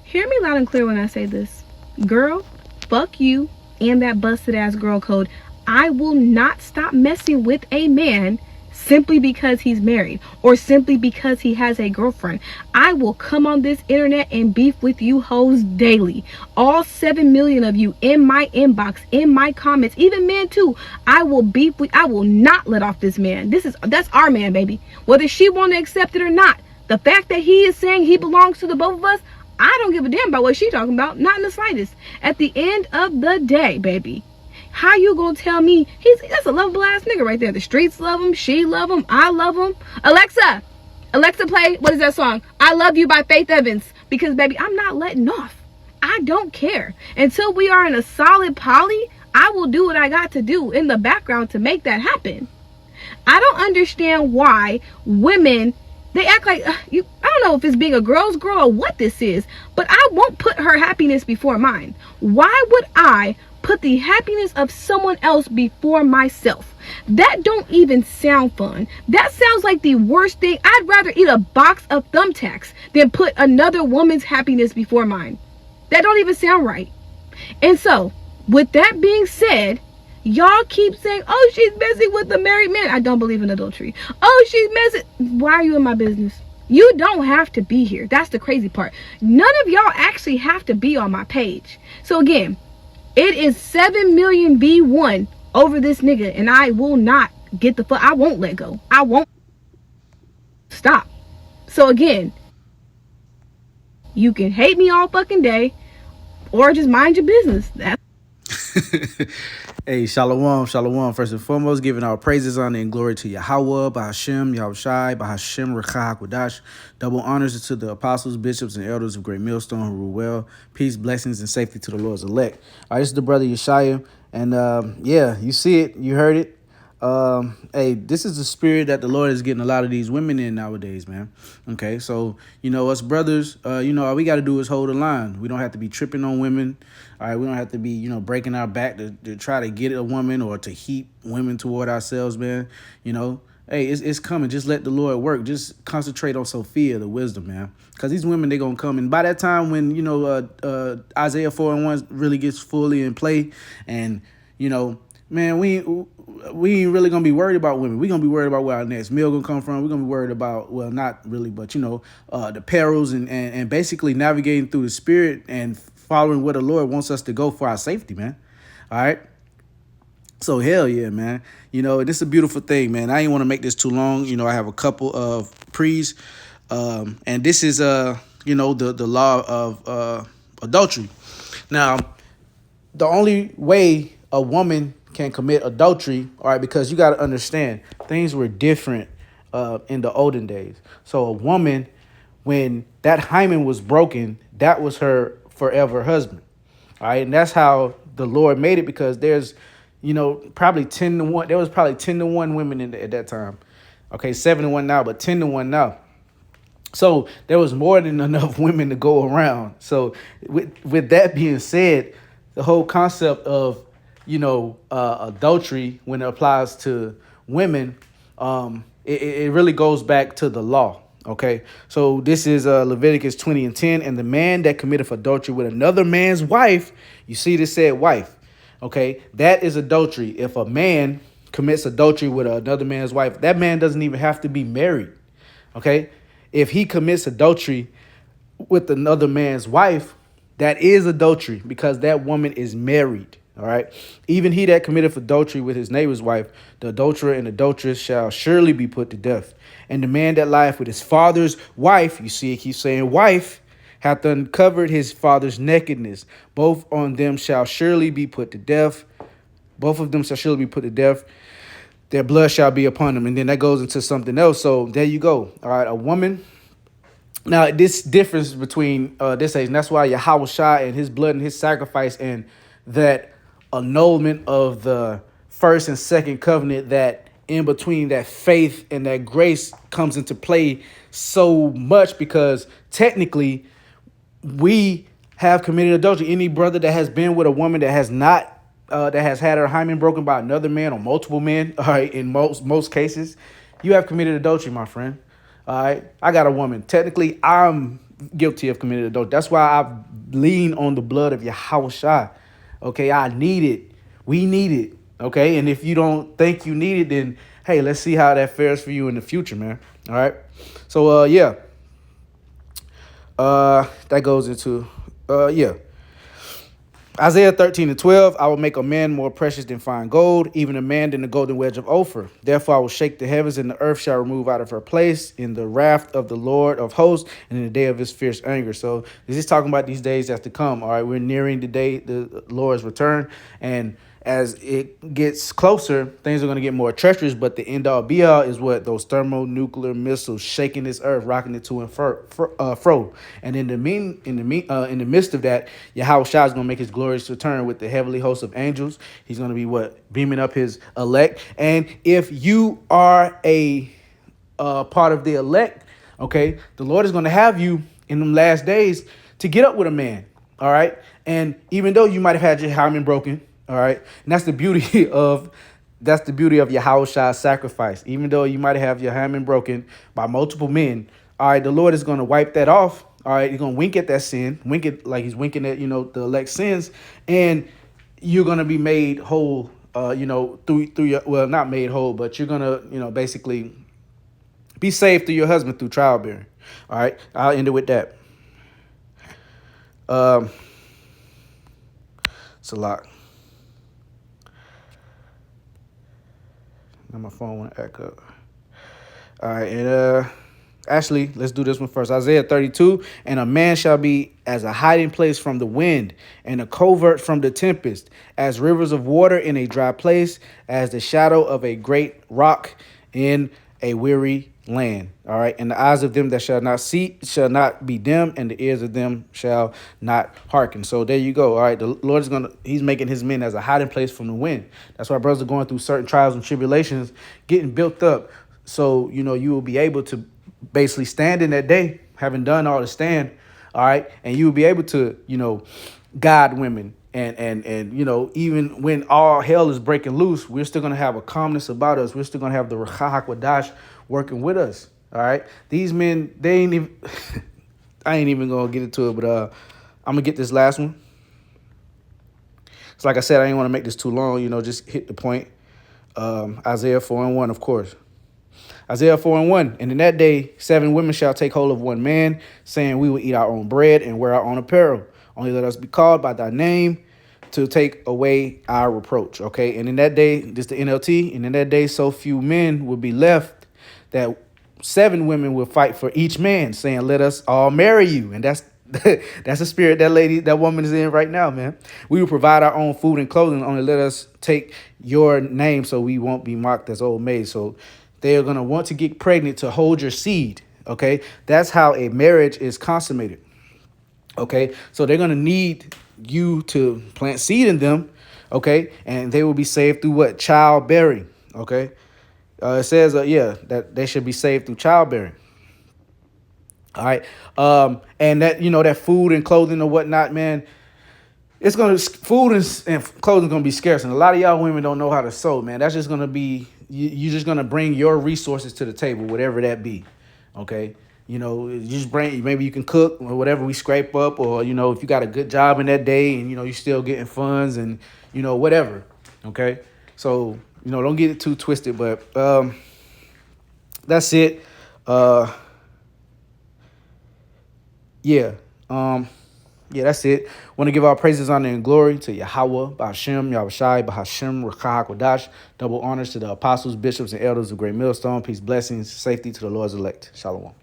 Hear me loud and clear when I say this. Girl, fuck you and that busted ass girl code. I will not stop messing with a man simply because he's married or simply because he has a girlfriend. I will come on this internet and beef with you hoes daily. All 7 million of you in my inbox, in my comments, even men too. I will beef with, I will not let off this man. That's our man, baby. Whether she want to accept it or not. The fact that he is saying he belongs to the both of us, I don't give a damn about what she talking about. Not in the slightest. At the end of the day, baby, how you gonna tell me that's a lovable ass nigga right there? The streets love him, she love him, I love him. Alexa, play, what is that song? I Love You by Faith Evans. Because baby, I'm not letting off. I don't care. Until we are in a solid poly, I will do what I got to do in the background to make that happen. I don't understand why women, they act like I don't know if it's being a girl's girl or what this is, but I won't put her happiness before mine. Why would I put the happiness of someone else before myself? That don't even sound fun. That sounds like the worst thing. I'd rather eat a box of thumbtacks than put another woman's happiness before mine. That don't even sound right. And so, with that being said, y'all keep saying, oh, she's messing with the married man. I don't believe in adultery. Oh, she's messing. Why are you in my business? You don't have to be here. That's the crazy part. None of y'all actually have to be on my page. So again, it is 7 million V1 over this nigga, and I will not get the fuck. I won't let go. I won't stop. So again, you can hate me all fucking day, or just mind your business. That's Hey, shalom, shalom. First and foremost, giving our praises, honor, and glory to Yahweh, Bahashem, Yahushai, Bahashem, Rekha, Hakwadash. Double honors to the apostles, bishops, and elders of Great Millstone who rule well. Peace, blessings, and safety to the Lord's elect. All right, this is the brother Yeshaya. And yeah, you see it, you heard it. Hey, this is the spirit that the Lord is getting a lot of these women in nowadays, man. Okay, so us brothers, all we got to do is hold the line. We don't have to be tripping on women. All right, we don't have to be breaking our back to try to get a woman or to heap women toward ourselves, man. Hey, it's coming. Just let the Lord work. Just concentrate on Sophia, the wisdom, man. Because these women, they're gonna come, and by that time when Isaiah 4:1 really gets fully in play, and man, we ain't really gonna be worried about women. We're gonna be worried about where our next meal gonna come from. We're gonna be worried about, well, not really, but the perils and basically navigating through the spirit and following where the Lord wants us to go for our safety, man. All right. So hell yeah, man. This is a beautiful thing, man. I ain't want to make this too long. I have a couple of pre's, and this is the law of adultery. Now, the only way a woman can commit adultery, all right, because you got to understand things were different in the olden days. So a woman, when that hymen was broken, that was her forever husband. All right, and that's how the Lord made it, because there's probably 10 to 1. There was probably 10 to 1 women at that time. Okay, 7 to 1 now, but 10 to 1 now. So there was more than enough women to go around. So with that being said, the whole concept of adultery, when it applies to women, it really goes back to the law. Okay, so this is Leviticus 20:10, and the man that committeth adultery with another man's wife, you see this said wife. Okay, that is adultery. If a man commits adultery with another man's wife, that man doesn't even have to be married. Okay, if he commits adultery with another man's wife, that is adultery, because that woman is married. All right. Even he that committeth adultery with his neighbor's wife, the adulterer and adulteress shall surely be put to death. And the man that lieth with his father's wife, you see it keeps saying wife, hath uncovered his father's nakedness. Both on them shall surely be put to death. Both of them shall surely be put to death. Their blood shall be upon them. And then that goes into something else. So there you go. All right. A woman. Now, this difference between this age, and that's why Yahweh Shai and his blood and his sacrifice and that annulment of the first and second covenant, that in between that faith and that grace comes into play so much, because technically we have committed adultery. Any brother that has been with a woman that has not that has had her hymen broken by another man or multiple men, all right, in most cases, you have committed adultery, my friend. All right, I got a woman. Technically, I'm guilty of committing adultery. That's why I lean on the blood of Yahushua. Okay, I need it. We need it. Okay, and if you don't think you need it, then hey, let's see how that fares for you in the future, man. All right. So yeah. That goes into yeah. Isaiah 13:12, I will make a man more precious than fine gold, even a man than the golden wedge of Ophir. Therefore I will shake the heavens, and the earth shall remove out of her place in the wrath of the Lord of hosts and in the day of his fierce anger. So this is talking about these days that's to come. All right, we're nearing the day the Lord's return, and as it gets closer, things are going to get more treacherous. But the end all be all is what? Those thermonuclear missiles shaking this earth, rocking it to and fro. And in the midst of that, Yahweh Shah is going to make his glorious return with the heavenly host of angels. He's going to be what? Beaming up his elect. And if you are a part of the elect, okay, the Lord is going to have you in them last days to get up with a man. All right. And even though you might have had your hymen broken, all right, and that's the beauty of Yahushua's sacrifice. Even though you might have your hymen broken by multiple men, all right, the Lord is going to wipe that off. All right, he's going to wink at that sin, wink it like he's winking at, the elect sins, and you're going to be made whole, through your, well, not made whole, but you're going to, basically be saved through your husband through childbearing. All right, I'll end it with that. It's a lot. Now my phone went back up. All right, and actually, let's do this one first. Isaiah 32, and a man shall be as a hiding place from the wind, and a covert from the tempest, as rivers of water in a dry place, as the shadow of a great rock in a weary land. All right, and the eyes of them that shall not see shall not be dim, and the ears of them shall not hearken. So there you go. All right, the Lord is he's making his men as a hiding place from the wind. That's why brothers are going through certain trials and tribulations, getting built up. So you will be able to basically stand in that day, having done all to stand. All right, and you will be able to guide women. And even when all hell is breaking loose, we're still going to have a calmness about us. We're still going to have the Ruach HaKodesh working with us. All right. These men, they ain't even, I ain't even going to get into it, but I'm going to get this last one. So like I said, I didn't want to make this too long, just hit the point. Isaiah 4:1, of course. Isaiah 4:1, and in that day, 7 women shall take hold of one man, saying, we will eat our own bread and wear our own apparel. Only let us be called by thy name to take away our reproach. Okay. And in that day, this is the NLT. And in that day, so few men will be left that 7 women will fight for each man, saying, let us all marry you. And that's the spirit that woman is in right now, man. We will provide our own food and clothing. Only let us take your name so we won't be mocked as old maids. So they are going to want to get pregnant to hold your seed. Okay. That's how a marriage is consummated. Okay, so they're going to need you to plant seed in them, okay, and they will be saved through what? Childbearing, okay? It says, that they should be saved through childbearing. All right, and that, that food and clothing or whatnot, man, it's going to, food and clothing is going to be scarce, and a lot of y'all women don't know how to sew, man. That's just going to be, you're just going to bring your resources to the table, whatever that be, okay? You just bring, maybe you can cook or whatever we scrape up, or, if you got a good job in that day and, you're still getting funds and, whatever. Okay. So, don't get it too twisted, but that's it. Yeah. That's it. Want to give our praises, honor, and glory to Yahweh, Ba'ashem, Yahushai, Ba'ashem, Ruach HaKodesh. Double honors to the apostles, bishops, and elders of Great Millstone. Peace, blessings, safety to the Lord's elect. Shalom.